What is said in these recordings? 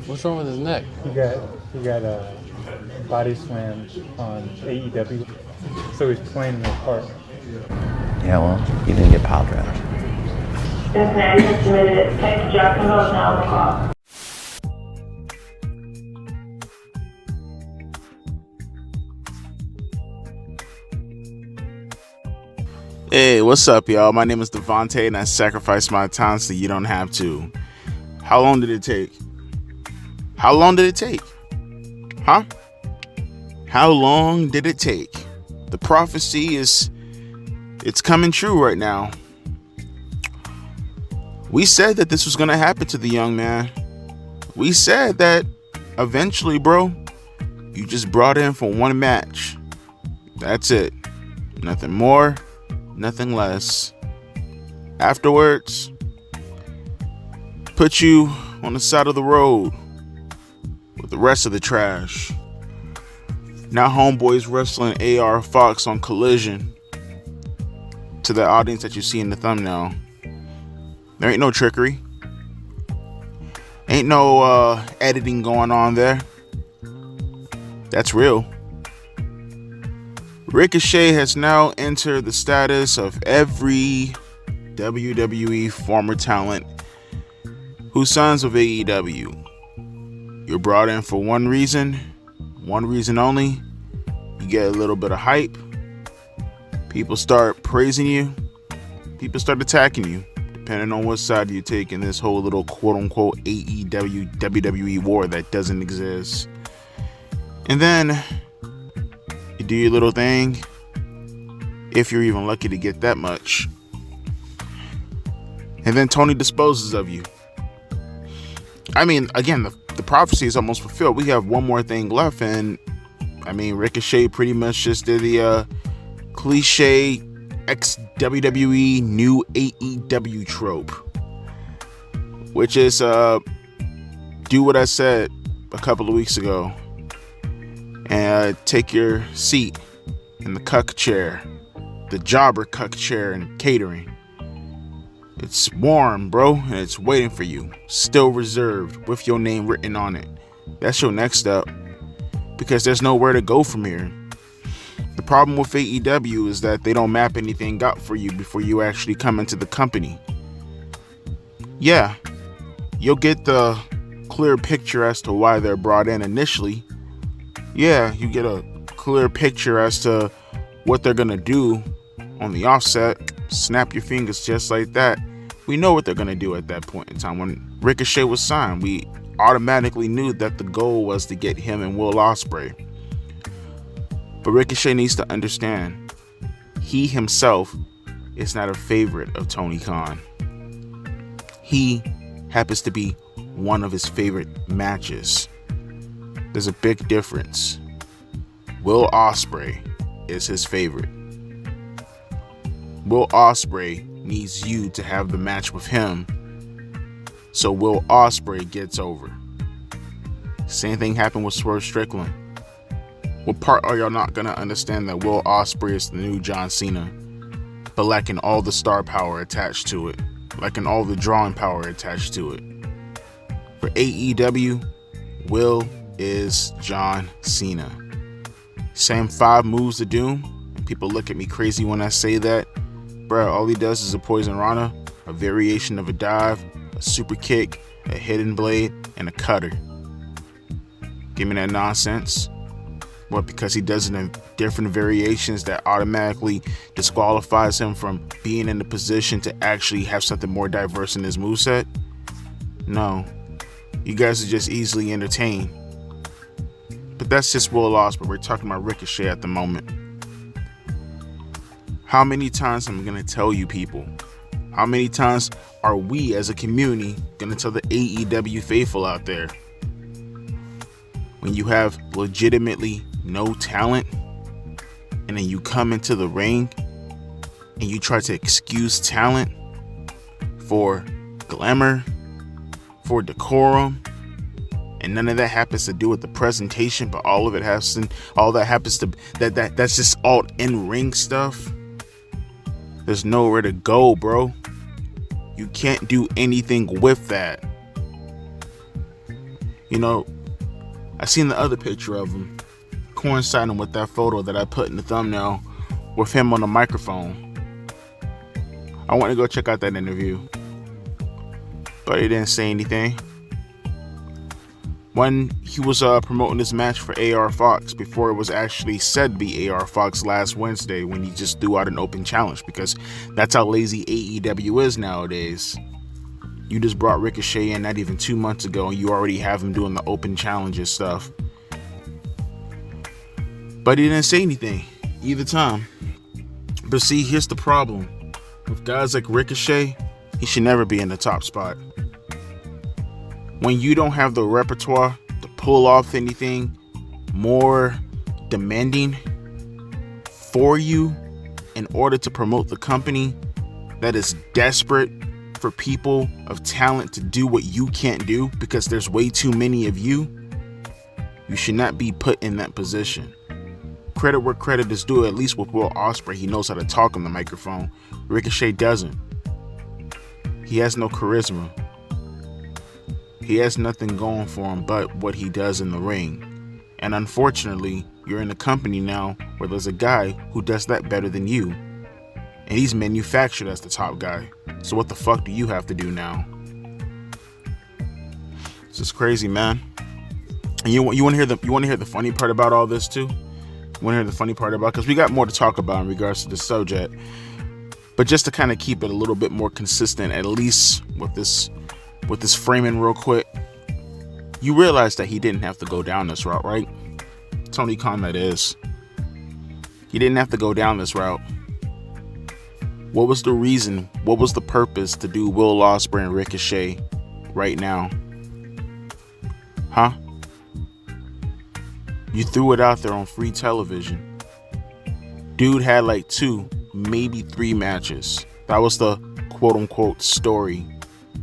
What's wrong with his neck? He got a body slam on AEW, so he's playing the part. Yeah, well, you didn't get pile driven. Yes, ma'am. You submitted. Take to Jacksonville is now on the clock. Hey, what's up, y'all? My name is Devontae, and I sacrificed my time so you don't have to. How long did it take? How long did it take? Huh? How long did it take? The prophecy it's coming true right now. We said that this was going to happen to the young man. We said that eventually, bro, you just brought in for one match. That's it. Nothing more. Nothing less. Afterwards, put you on the side of the road with the rest of the trash. Now homeboys wrestling AR Fox on Collision. To the audience that you see in the thumbnail, there ain't no trickery. Ain't no editing going on there. That's real. Ricochet has now entered the status of every WWE former talent who signs with AEW. You're brought in for one reason only. You get a little bit of hype. People start praising you. People start attacking you, depending on what side you take in this whole little quote-unquote AEW WWE war that doesn't exist. And then you do your little thing, if you're even lucky to get that much. And then Tony disposes of you. I mean, again, the prophecy is almost fulfilled. We have one more thing left, and I mean, Ricochet pretty much just did the cliche ex-WWE new AEW trope, which is do what I said a couple of weeks ago and take your seat in the cuck chair, the jobber cuck chair in catering. It's warm, bro, and it's waiting for you, still reserved with your name written on it. That's your next step, because there's nowhere to go from here. The problem with AEW is that they don't map anything out for you before you actually come into the company. Yeah, you'll get the clear picture as to why they're brought in initially. Yeah, you get a clear picture as to what they're gonna do on the offset. Snap your fingers just like that. We know what they're gonna do at that point in time. When Ricochet was signed, we automatically knew that the goal was to get him and Will Ospreay. But Ricochet needs to understand, he himself is not a favorite of Tony Khan. He happens to be one of his favorite matches. There's a big difference. Will Ospreay is his favorite. Will Ospreay needs you to have the match with him, so Will Ospreay gets over. Same thing happened with Swerve Strickland. What part are y'all not gonna understand that Will Ospreay is the new John Cena, but lacking all the star power attached to it, lacking all the drawing power attached to it? For AEW, Will is John Cena. Same 5 moves to doom. People look at me crazy when I say that. Bruh, all he does is a Poison Rana, a variation of a dive, a super kick, a hidden blade, and a cutter. Give me that nonsense. What, because he does it in different variations that automatically disqualifies him from being in the position to actually have something more diverse in his moveset? No. You guys are just easily entertained. But that's just Will Ospreay. We're talking about Ricochet at the moment. How many times am I going to tell you people? How many times are we as a community going to tell the AEW faithful out there? When you have legitimately no talent, and then you come into the ring and you try to excuse talent for glamour, for decorum, and none of that happens to do with the presentation, but all that happens to that's just all in ring stuff. There's nowhere to go, bro. You can't do anything with that. You know, I seen the other picture of him coinciding with that photo that I put in the thumbnail with him on the microphone. I want to go check out that interview, but he didn't say anything. When he was promoting this match for AR Fox, before it was actually said to be AR Fox last Wednesday, when he just threw out an open challenge, because that's how lazy AEW is nowadays. You just brought Ricochet in not even 2 months ago, and you already have him doing the open challenges stuff. But he didn't say anything either time. But see, here's the problem. With guys like Ricochet, he should never be in the top spot. When you don't have the repertoire to pull off anything more demanding for you in order to promote the company that is desperate for people of talent to do what you can't do because there's way too many of you, you should not be put in that position. Credit where credit is due. At least with Will Ospreay, he knows how to talk on the microphone. Ricochet doesn't. He has no charisma. He has nothing going for him but what he does in the ring. And unfortunately, you're in a company now where there's a guy who does that better than you. And he's manufactured as the top guy. So what the fuck do you have to do now? This is crazy, man. And you want to hear the funny part about all this too? You want to hear the funny part about, because we got more to talk about in regards to the subject. But just to kind of keep it a little bit more consistent, at least with this framing real quick, you realize that he didn't have to go down this route, right? Tony Khan, that is. He didn't have to go down this route. What was the reason? What was the purpose to do Will Ospreay and Ricochet right now? Huh? You threw it out there on free television. Dude had like 2, maybe 3 matches. That was the quote-unquote story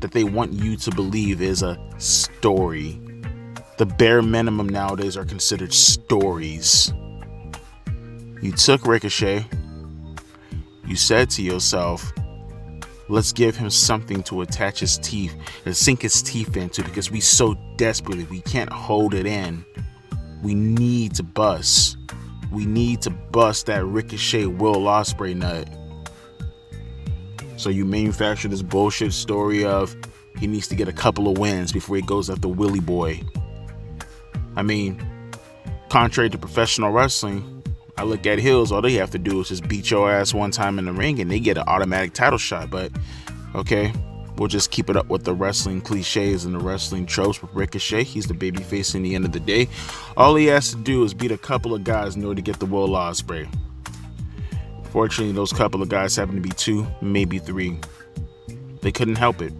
that they want you to believe is a story. The bare minimum nowadays are considered stories. You took Ricochet. You said to yourself, let's give him something to attach his teeth and sink his teeth into, because we so desperately, we can't hold it in. We need to bust. We need to bust that Ricochet Will Ospreay nut. So you manufacture this bullshit story of he needs to get a couple of wins before he goes after Willie Boy. I mean, contrary to professional wrestling, I look at Hills, all they have to do is just beat your ass one time in the ring and they get an automatic title shot. But okay, we'll just keep it up with the wrestling cliches and the wrestling tropes with Ricochet. He's the babyface in the end of the day. All he has to do is beat a couple of guys in order to get the Will Ospreay. Fortunately, those couple of guys happen to be 2, maybe 3. They couldn't help it.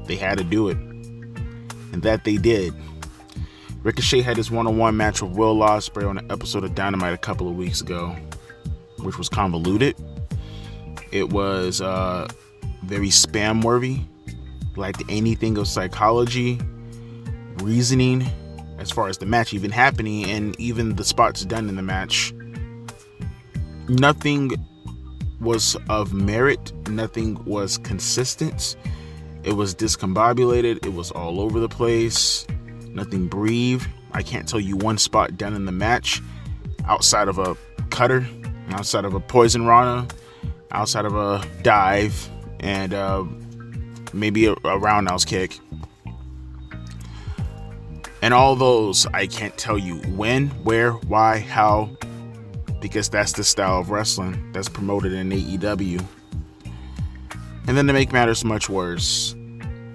They had to do it. And that they did. Ricochet had his one-on-one match with Will Ospreay on an episode of Dynamite a couple of weeks ago, which was convoluted. It was very spam-worthy. Lacked anything of psychology, reasoning, as far as the match even happening, and even the spots done in the match. Nothing was of merit. Nothing was consistent. It was discombobulated. It was all over the place. Nothing breathed. I can't tell you one spot done in the match outside of a cutter, outside of a poison rana, outside of a dive, and maybe a roundhouse kick. And all those, I can't tell you when, where, why, how, because that's the style of wrestling that's promoted in AEW. And then to make matters much worse,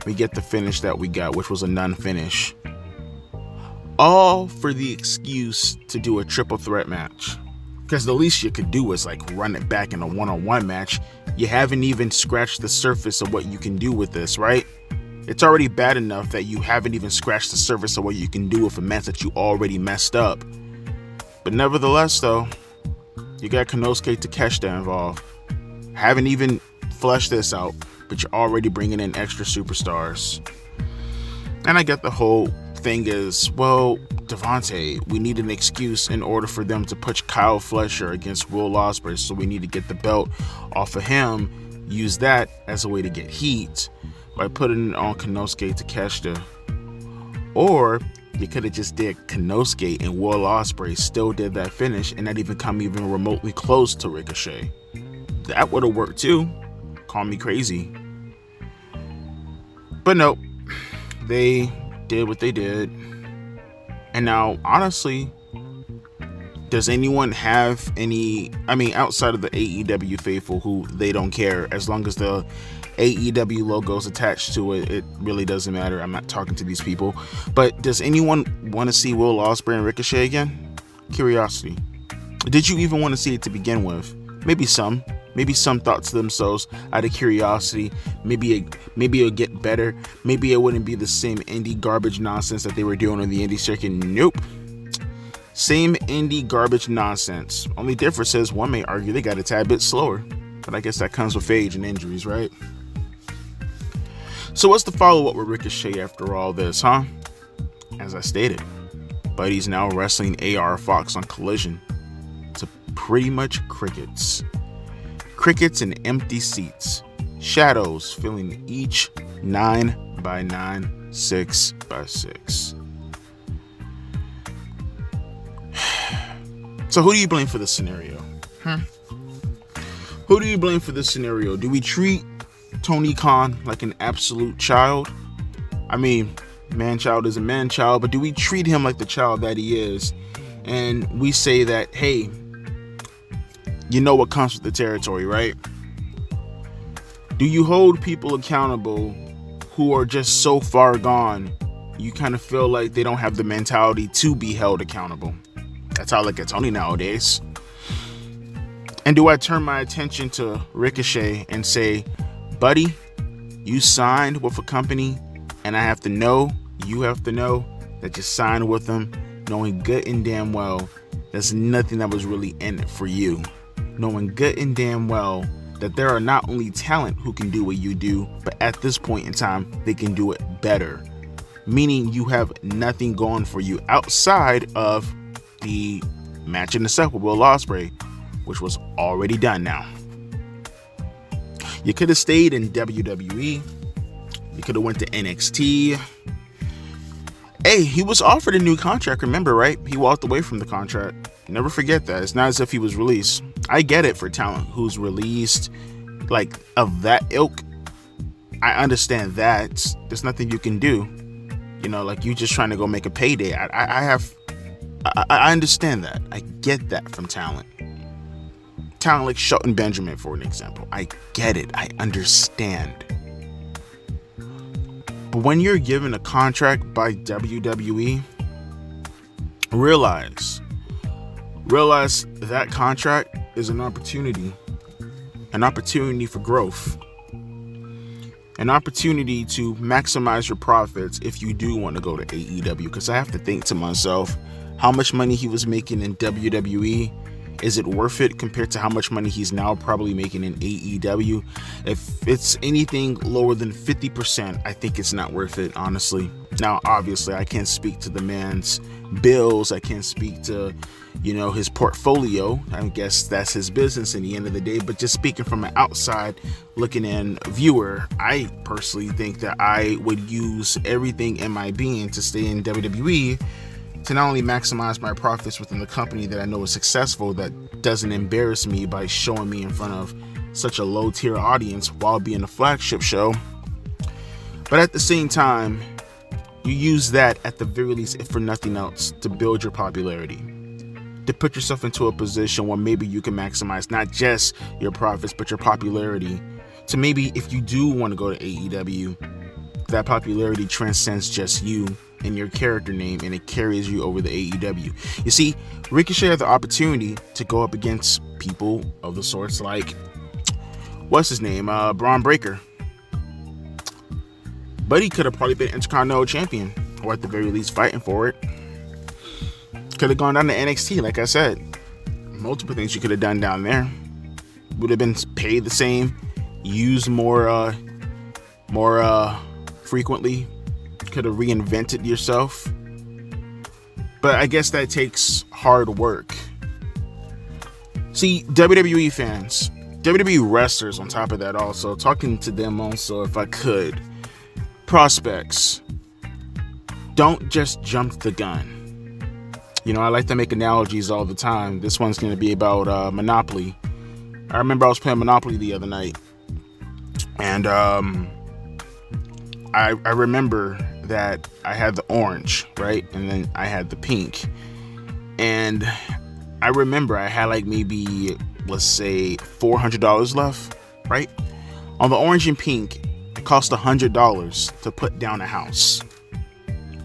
we get the finish that we got, which was a non-finish. All for the excuse to do a triple threat match. Because the least you could do is like run it back in a one-on-one match. You haven't even scratched the surface of what you can do with this, right? It's already bad enough that you haven't even scratched the surface of what you can do with a match that you already messed up. But nevertheless, though, you got Konosuke Takeshita involved. Haven't even fleshed this out, but you're already bringing in extra superstars. And I get the whole thing is, well, Devontae, we need an excuse in order for them to push Kyle Fletcher against Will Ospreay, so we need to get the belt off of him, use that as a way to get heat by putting it on Konosuke Takeshita. Or You could have just did Konosuke and Will Ospreay still did that finish and not even come even remotely close to Ricochet. That would have worked too. Call me crazy. But nope. They did what they did. And now, honestly, does anyone have any, outside of the AEW faithful who they don't care, as long as the AEW logo is attached to it, it really doesn't matter. I'm not talking to these people. But does anyone want to see Will Ospreay and Ricochet again? Curiosity. Did you even want to see it to begin with? Maybe some thought to themselves out of curiosity, maybe it'll get better. Maybe it wouldn't be the same indie garbage nonsense that they were doing on the indie circuit. Nope. Same indie garbage nonsense. Only difference is one may argue they got a tad bit slower, but I guess that comes with age and injuries, right? So what's the follow-up with Ricochet after all this, huh? As I stated, Buddy's now wrestling AR Fox on Collision to pretty much crickets. Crickets and empty seats. Shadows filling each 9x9, 6x6. So who do you blame for this scenario? Who do you blame for this scenario? Do we treat Tony Khan like an absolute child? Man-child is a man-child, but do we treat him like the child that he is? And we say that, hey, you know what comes with the territory, right? Do you hold people accountable who are just so far gone, you kind of feel like they don't have the mentality to be held accountable? That's how I look at Tony nowadays. And do I turn my attention to Ricochet and say, buddy, you signed with a company, and you have to know that you signed with them knowing good and damn well there's nothing that was really in it for you. Knowing good and damn well that there are not only talent who can do what you do, but at this point in time, they can do it better. Meaning you have nothing going for you outside of the match in itself with Will Ospreay, which was already done now. You could have stayed in WWE. You could have went to NXT. Hey, he was offered a new contract, remember, right? He walked away from the contract. Never forget that. It's not as if he was released. I get it for talent who's released, like, of that ilk. I understand that. There's nothing you can do. You know, like, you just trying to go make a payday. I understand that. I get that from talent. Talent like Shelton Benjamin, for an example. I get it. I understand. But when you're given a contract by WWE, realize that contract is an opportunity for growth, an opportunity to maximize your profits if you do want to go to AEW. Because I have to think to myself, how much money he was making in WWE, is it worth it compared to how much money he's now probably making in AEW? If it's anything lower than 50%, I think it's not worth it, honestly. Now, obviously, I can't speak to the man's bills. I can't speak to, his portfolio. I guess that's his business in the end of the day. But just speaking from an outside looking in viewer, I personally think that I would use everything in my being to stay in WWE, to not only maximize my profits within the company that I know is successful, that doesn't embarrass me by showing me in front of such a low tier audience while being a flagship show, but at the same time, you use that at the very least, if for nothing else, to build your popularity, to put yourself into a position where maybe you can maximize not just your profits, but your popularity, to maybe if you do want to go to AEW, that popularity transcends just you and your character name, and it carries you over the AEW. You see, Ricochet had the opportunity to go up against people of the sorts like, what's his name, Braun Breaker. But he could have probably been Intercontinental Champion, or at the very least fighting for it. Could have gone down to NXT, like I said. Multiple things you could have done down there. Would have been paid the same, used more frequently. Could have reinvented yourself. But I guess that takes hard work. See, WWE fans, WWE wrestlers on top of that also, talking to them also if I could, prospects, don't just jump the gun. You know, I like to make analogies all the time. This one's going to be about Monopoly. I remember I was playing Monopoly the other night, and I remember that I had the orange, right? And then I had the pink. And I remember I had like maybe, let's say, $400 left, right? On the orange and pink, it cost $100 to put down a house,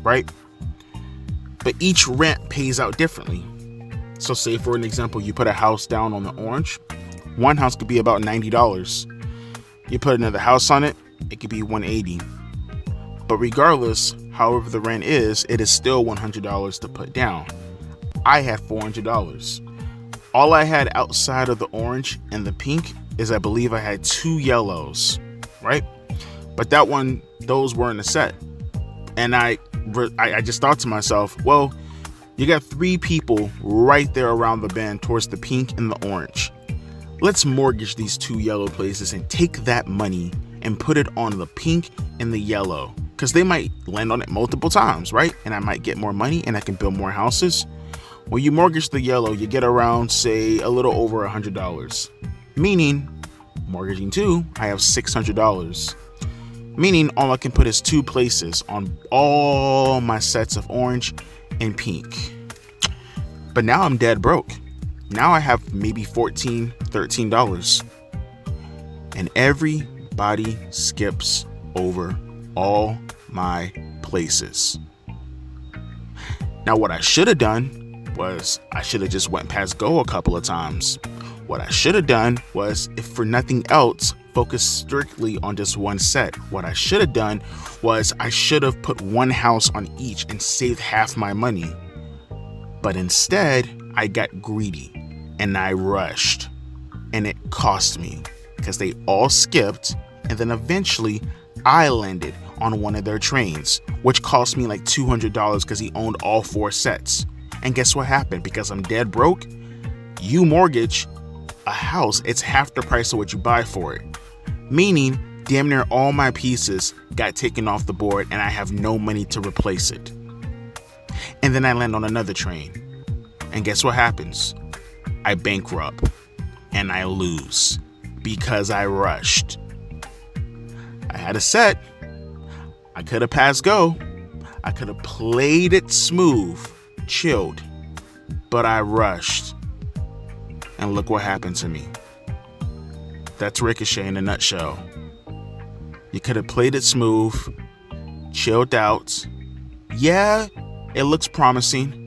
right? But each rent pays out differently. So say, for an example, you put a house down on the orange. One house could be about $90. You put another house on it, it could be $180. But regardless, however the rent is, it is still $100 to put down. I had $400. All I had outside of the orange and the pink is, I believe I had 2 yellows, right? But those weren't a set. And I just thought to myself, well, you got 3 people right there around the bend towards the pink and the orange. Let's mortgage these 2 yellow places and take that money and put it on the pink and the yellow, because they might land on it multiple times, right? And I might get more money and I can build more houses. When you mortgage the yellow, you get around, say, a little over $100. Meaning, mortgaging 2, I have $600. Meaning all I can put is 2 places on all my sets of orange and pink. But now I'm dead broke. Now I have maybe $14, $13. And everybody skips over all my places. Now what I should have done was I should have just went past go a couple of times. What I should have done was, if for nothing else, focus strictly on just one set. What I should have done was I should have put 1 house on each and saved half my money. But instead, I got greedy and I rushed, and it cost me because they all skipped, and then eventually I landed on one of their trains, which cost me like $200 because he owned all 4 sets. And guess what happened? Because I'm dead broke, you mortgage a house, it's half the price of what you buy for it. Meaning, damn near all my pieces got taken off the board and I have no money to replace it. And then I land on another train. And guess what happens? I bankrupt and I lose because I rushed. I had a set. I could have passed go. I could have played it smooth, chilled, but I rushed. And look what happened to me. That's Ricochet in a nutshell. You could have played it smooth, chilled out. Yeah, it looks promising.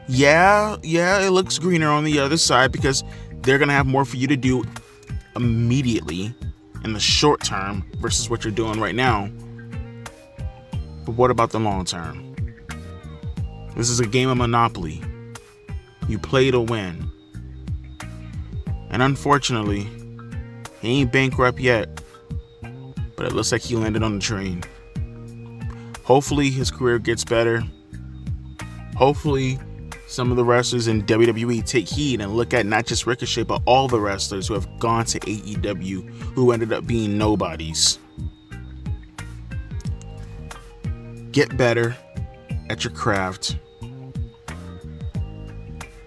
Yeah, it looks greener on the other side because they're going to have more for you to do immediately in the short term versus what you're doing right now. But what about the long term? This is a game of Monopoly. You play to win. And unfortunately, he ain't bankrupt yet, but it looks like he landed on the train. Hopefully his career gets better. Hopefully some of the wrestlers in WWE take heed and look at not just Ricochet, but all the wrestlers who have gone to AEW who ended up being nobodies. Get better at your craft.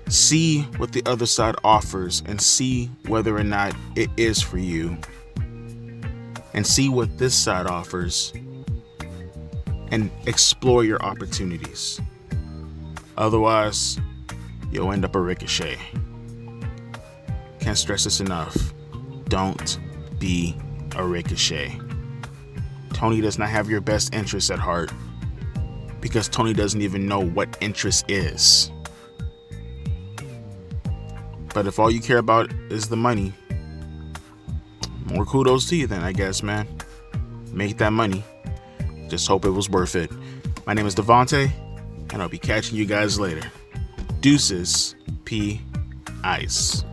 See what the other side offers and see whether or not it is for you. And see what this side offers and explore your opportunities. Otherwise, you'll end up a Ricochet. Can't stress this enough. Don't be a Ricochet. Tony does not have your best interests at heart because Tony doesn't even know what interest is. But if all you care about is the money, more kudos to you then, I guess, man. Make that money. Just hope it was worth it. My name is Devontae, and I'll be catching you guys later. Deuces, P. Ice.